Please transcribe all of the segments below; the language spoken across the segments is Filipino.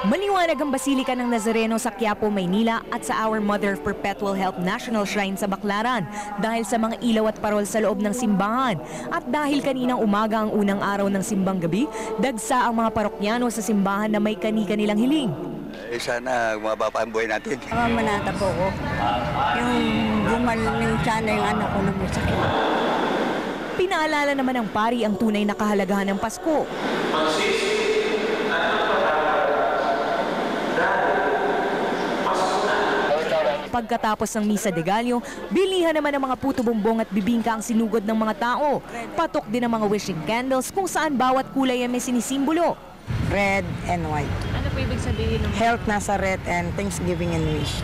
Maliwanag ang Basilika ng Nazareno sa Quiapo, Maynila at sa Our Mother of Perpetual Help National Shrine sa Baclaran dahil sa mga ilaw at parol sa loob ng simbahan. At dahil kaninang umaga ang unang araw ng simbang gabi, dagsa ang mga parokyano sa simbahan na may kani-kanilang hiling. Sana mababa pa ang buhay natin. Manata po ko. Yung gumaling sana yung anak ko na may sakit. Pinaalala naman ng pari ang tunay na kahalagahan ng Pasko. Pagkatapos ng Misa de Gallo, bilihan naman ng mga puto bumbong at bibingka ang sinugod ng mga tao. Patok din ang mga wishing candles kung saan bawat kulay ay may sinisimbolo. Red and white. Ano po ibig sabihin ng Health nasa red and Thanksgiving and wish.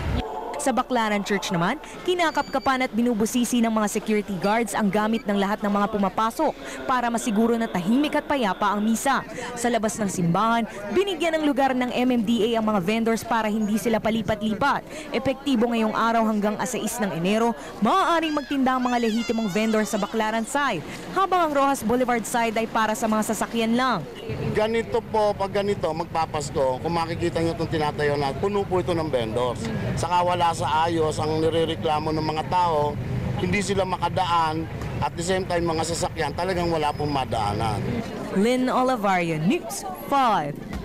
Sa Baclaran Church naman, kinakapkapan at binubusisi ng mga security guards ang gamit ng lahat ng mga pumapasok para masiguro na tahimik at payapa ang misa. Sa labas ng simbahan, binigyan ng lugar ng MMDA ang mga vendors para hindi sila palipat-lipat. Epektibo ngayong araw hanggang 6 ng Enero, maaaring magtinda ang mga lehitimong vendors sa Baclaran side, habang ang Rojas Boulevard side ay para sa mga sasakyan lang. Ganito po, pag ganito, magpapasko, kung makikita nyo itong tinatayo na, puno po ito ng vendors. Saka wala sa ayos ang nirereklamo ng mga tao, hindi sila makadaan, at the same time mga sasakyan talagang wala pong madaanan. Lynn Olivario, News 5.